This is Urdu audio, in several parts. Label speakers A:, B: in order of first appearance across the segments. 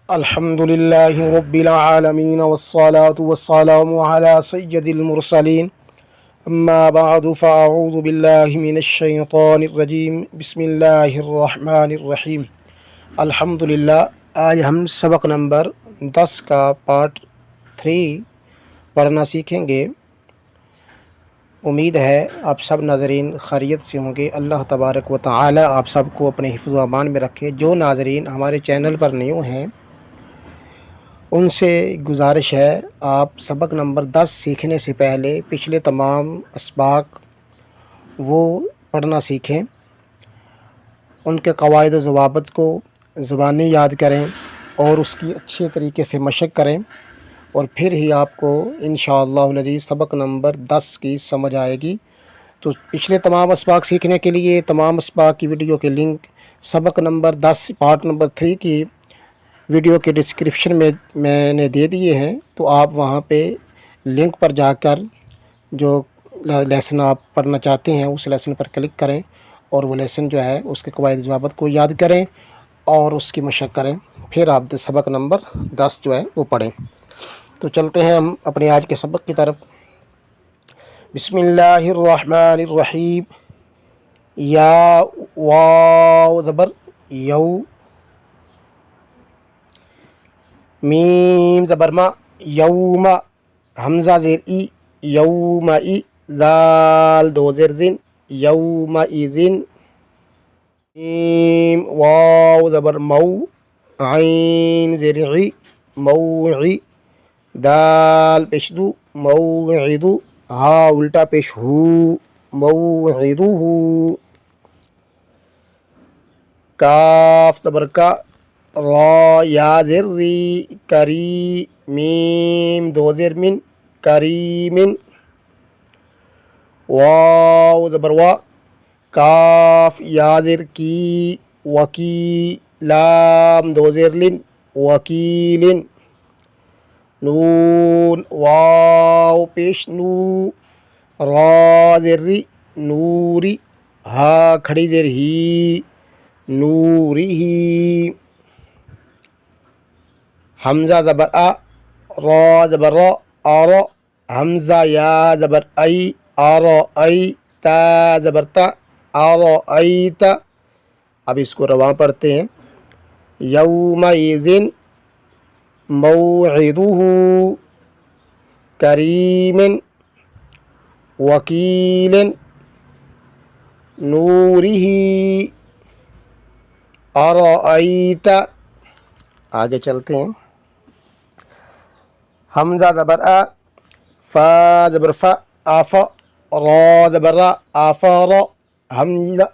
A: الحمد لله رب العالمين والصلاة والسلام على سيد المرسلين أما بعد فأعوذ بالله من الشيطان الرجيم بسم الله الرحمن الرحیم الحمدللہ آج ہم سبق نمبر 10 کا پارٹ 3 پڑھنا سیکھیں گے۔ امید ہے آپ سب ناظرین خیریت سے ہوں گے۔ اللہ تبارک و تعالی آپ سب کو اپنے حفظ و امان میں رکھے۔ جو ناظرین ہمارے چینل پر نیو ہیں ان سے گزارش ہے آپ سبق نمبر 10 سیکھنے سے پہلے پچھلے تمام اسباق وہ پڑھنا سیکھیں، ان کے قواعد و ضوابط کو زبانی یاد کریں اور اس کی اچھے طریقے سے مشق کریں، اور پھر ہی آپ کو انشاءاللہ العزیز سبق نمبر 10 کی سمجھ آئے گی۔ تو پچھلے تمام اسباق سیکھنے کے لیے تمام اسباق کی ویڈیو کے لنک سبق نمبر 10 پارٹ نمبر 3 کی ویڈیو کے ڈسکرپشن میں نے دے دیے ہیں، تو آپ وہاں پہ لنک پر جا کر جو لیسن آپ پڑھنا چاہتے ہیں اس لیسن پر کلک کریں اور وہ لیسن جو ہے اس کے قواعد ضوابط کو یاد کریں اور اس کی مشق کریں، پھر آپ سبق نمبر 10 جو ہے وہ پڑھیں۔ تو چلتے ہیں ہم اپنے آج کے سبق کی طرف۔ بسم اللہ الرحمن الرحیم۔ یا واو زبر یو، میم زبر ما یوم، حمزہ زیر ای یوم ای، ذال دو زیر زن یوم ایزن، میم واو زبر مو، عین زیر عی موعی، دال پیش دو موعدو، ہا الٹا پیش ہو موعدو، کاف زبر کا، را یا زر ری کری، میم دو زر من کریمن، واو زبر وا، کاف یا زر کی وکی، لام دو زر لن وکیلن، نون واو پیش نو، را زر ری نوری، ہا کھڑی زر ہی نوری ہی، حمزہ زبر آ، را زبر را آرا، حمزہ یا زبر ای آرا ای، تا زبر تا آرا ای تا۔ اب اس کو رواں پڑھتے ہیں۔ یومئذ موعدہ کریم وکیل نورہ ارأیت۔ آگے چلتے ہیں۔ حمزہ زبر آ، فا زبر فا آفا، را زبر را آفا را،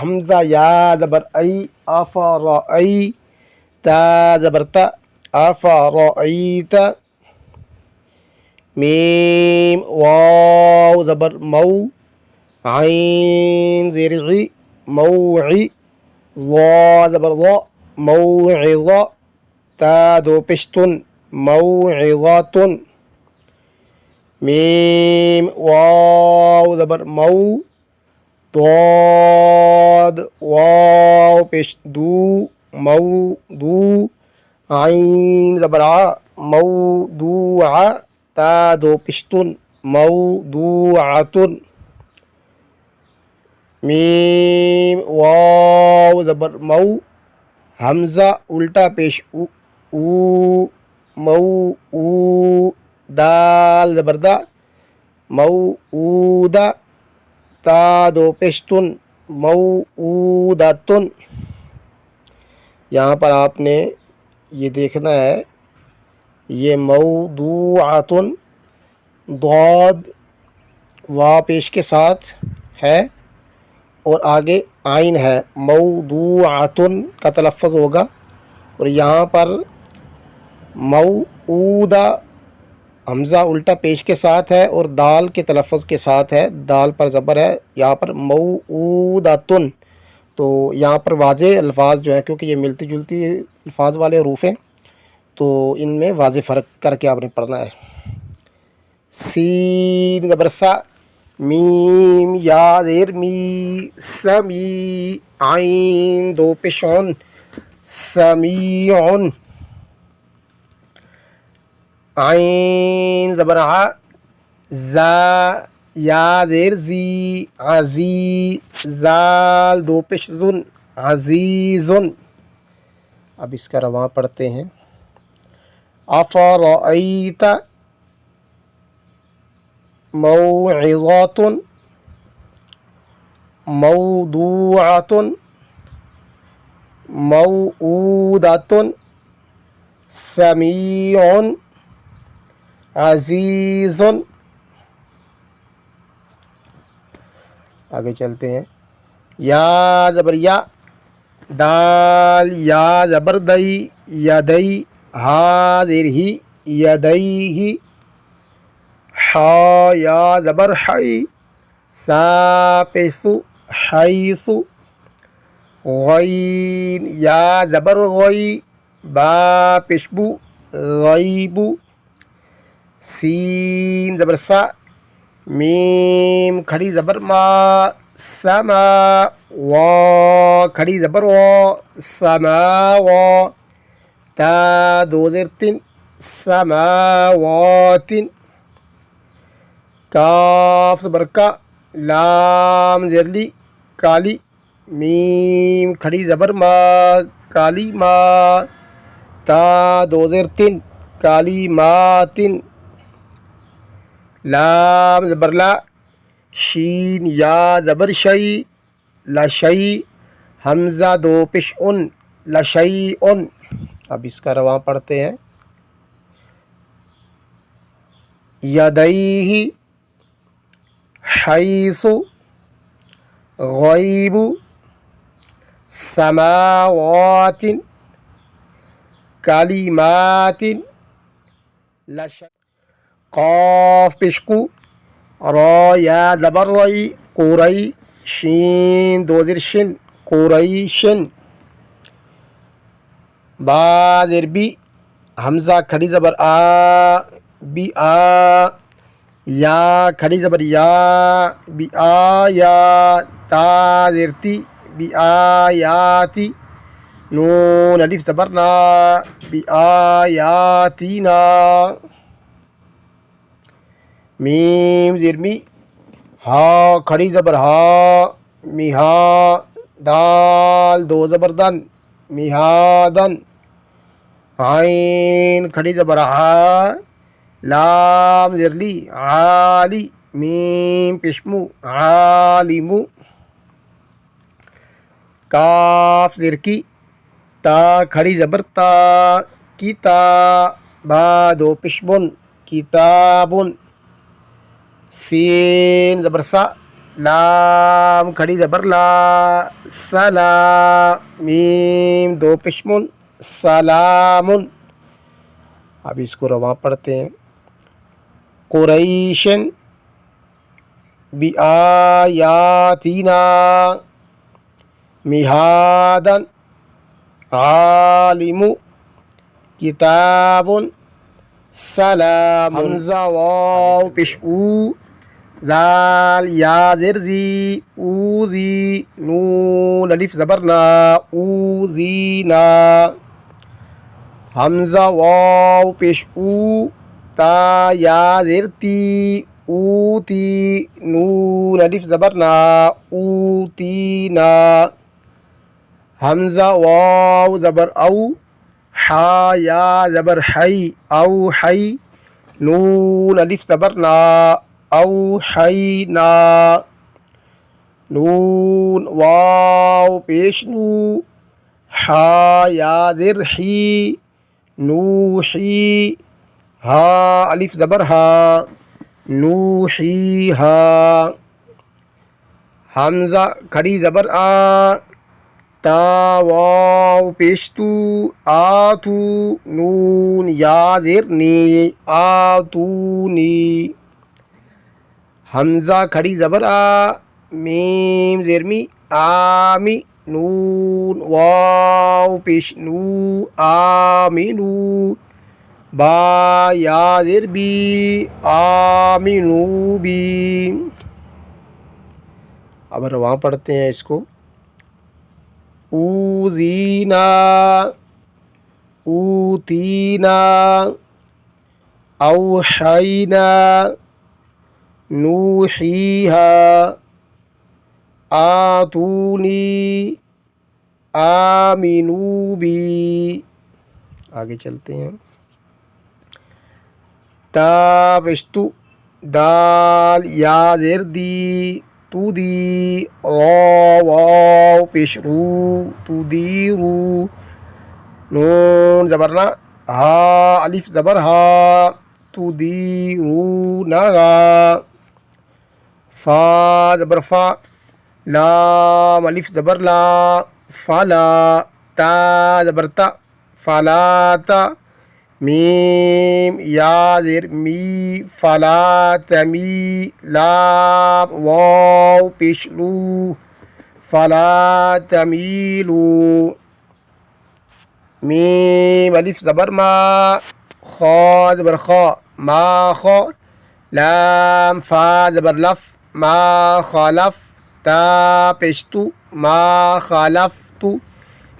A: حمزہ یا زبر ای آفا را ای، تا زبر تا آفا را ایت، میم واو زبر مو، عین زیر عی موعی، ضا زبر ضا موعظہ، تا دو پشتن موعظۃ، میم واو زبر مو، ضاد واو پیش دو مودو، عین زبر ع موضوع، تا دو پشتن موضوعۃ، میم واو زبر مو، حمزہ الٹا پیش او مو او، دال زبر دا موعودہ، تا دو پشتن موعودۃ۔ یہاں پر آپ نے یہ دیکھنا ہے، یہ موضوعۃ ضاد وا پیش کے ساتھ ہے اور آگے عین ہے، موضوعۃ کا تلفظ ہوگا، اور یہاں پر موعودہ حمزہ الٹا پیش کے ساتھ ہے اور دال کے تلفظ کے ساتھ ہے، دال پر زبر ہے، یہاں پر موعودۃ۔ تو یہاں پر واضح الفاظ جو ہیں، کیونکہ یہ ملتی جلتی الفاظ والے حروف ہیں، تو ان میں واضح فرق کر کے آپ نے پڑھنا ہے۔ سین زبر سا، میم یا زیر می سمی، عین دو پیش عن سمیع، عین زبر ع، زا یا زیر زی، عزی، زال دو پیش زن، عزیزن۔ اب اس کا رواں پڑھتے ہیں۔ افرأیت موعظۃ موضوعۃ موعودۃ سمیع عزیز۔ آگے چلتے ہیں۔ یا زبر یا، دال یا زبر دئی، یدئی، ہا زیر ہی، یدیہ، حا یا زبر حی، سا پیش سو، حیث، غین یا زبر غی، با پیش بو، غیب، سین زبر سا، میم کھڑی زبر ما، سما، وا کھڑی زبر وا، سماوا، تا دو زیر تین، سماوات، کاف زبر کا، لام زیر لی، کالی، میم کھڑی زبر ما، کالی ما، تا دو زیر تین، کالی ماتن، لام زبر لا، شین یا زبر شئی، لشئی، حمزہ دو پیش ان، لشیء۔ اب اس کا رواں پڑھتے ہیں۔ یدیہ، حیث، غیب، سماوات، کلمات، قاف پیش کو، را یا زبر رئی، قرئی، شین دو زیر شن، قریشن، با زیر بی، حمزہ کھڑی زبر آ، بی آ، یا کھڑی زبر یا، بی آ یا، تا زیر تی، بی آیاتی، نون الف زبر نا، بی آیاتینا، میم زیر می، ہا کھڑی زبر ہا، میہا، دال دو زبر دن، میہادن، عین کھڑی زبر ہا، لام زیر لی، عالی، میم پیشمو، عالمو، کاف زیر کی، تا کھڑی زبر تا، کتا، با دو پیشبن، کتابن، سین زبر سا، لام کھڑی زبر لا، سلا، میم دو پیشمن، سلامن۔ اب اس کو رواں پڑھتے ہیں۔ قریشن، بی آیاتینا، مہادن، عالم، کتاب، سلام، حمزہ واو پیش او، زال یا زیر زی، اوزی، نون الف زبر نا، اوزینا، حمزہ واو پیش او، تا یا زیر تی، اوتی، نون الف زبر نا، اوتینا، حمزہ واو زبر او، حا یا زبر حی، او حی، نون الف زبر نا، او حینا، نون واو پیش نو، حا یا زیر حی، نوحی، ہا الف زبر ہا، نوحیہا، حمزہ کھڑی زبر آ، تا واو پیش تو، آتو، نون یا زیر نی، آتونی، حمزہ کھڑی زبر آ، میم زیر می، آمی، نون واو پیش نو، آمینو، با یا زیر بی، آمینو بی۔ اب رواں پڑھتے ہیں اس کو۔ اوزینا، اوتینا، اوحینا نوحیہا آتونی آمنو بی. آگے چلتے ہیں. تابشتو دال یا زیر دی تو دی را واو پیش رو تو دی رو نون زبرنا ہا الف زبر ہا تو دی رو نگا فا زبر فا لام الف زبر لا فلا تا زبر تا فلا تا میم یا زیر می فلا تمی لام واو پیش لو فلا تمیلو میم الف زبر ما خا زبر خا ما خا لام فا زبر لف ما خالف تا پیشتو ما خالفتو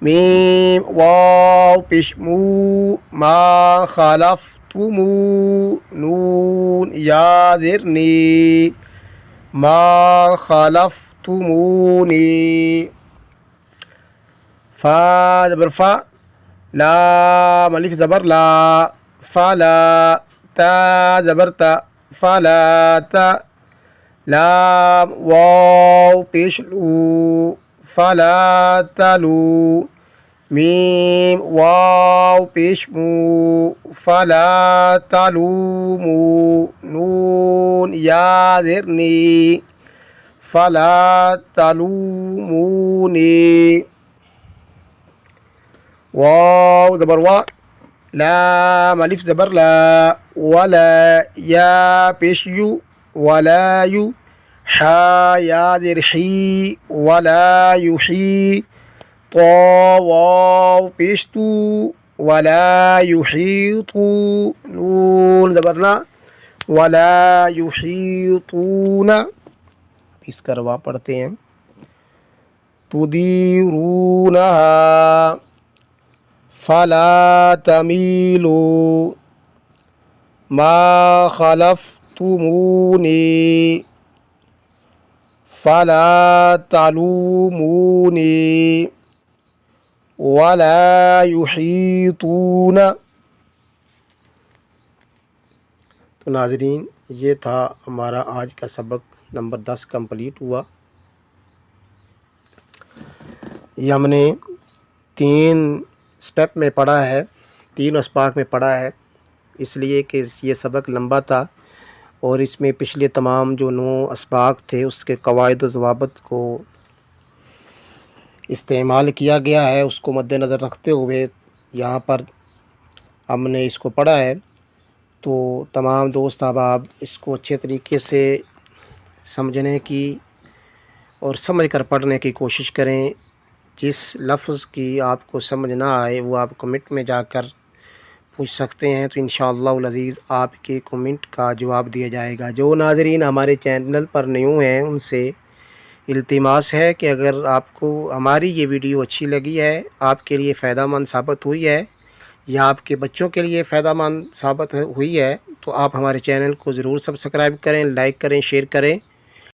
A: میم واو پیش مو ما خالفتمو نون یا زیر نی ما خالفتمونی فا زبر فا لام الف زبر لا فلا تا زبر تا فلا تا لام واو پیش لو فلا تلو میم واو پیش مو فلا تلومو نون یا زیر نی فلا تلومونی واو زبر وا لام الف زبر لا ولا یا پیش یو ولا یو حا یا زیر حی ولا یحی طا واو پیش تو ولا یحیطو نون زبرنا ولا یحیطون. اس کا روا پڑھتے ہیں. تدیرونہا فلا تمیلوا ما خلفتمونی فلا تلومونی ولا یحیطون. تو ناظرین یہ تھا ہمارا آج کا سبق نمبر 10 کمپلیٹ ہوا. یہ ہم نے 3 سٹیپ میں پڑھا ہے، 3 اسباق میں پڑھا ہے، اس لیے کہ یہ سبق لمبا تھا اور اس میں پچھلے تمام جو 9 اسباق تھے اس کے قواعد و ضوابط کو استعمال کیا گیا ہے. اس کو مد نظر رکھتے ہوئے یہاں پر ہم نے اس کو پڑھا ہے. تو تمام دوست احباب اس کو اچھے طریقے سے سمجھنے کی اور سمجھ کر پڑھنے کی کوشش کریں. جس لفظ کی آپ کو سمجھ نہ آئے وہ آپ کمنٹ میں جا کر پوچھ سکتے ہیں، تو انشاءاللہ العزیز آپ کے کمنٹ کا جواب دیا جائے گا. جو ناظرین ہمارے چینل پر نیو ہیں ان سے التماس ہے کہ اگر آپ کو ہماری یہ ویڈیو اچھی لگی ہے، آپ کے لیے فائدہ مند ثابت ہوئی ہے یا آپ کے بچوں کے لیے فائدہ مند ثابت ہوئی ہے، تو آپ ہمارے چینل کو ضرور سبسکرائب کریں، لائک کریں، شیئر کریں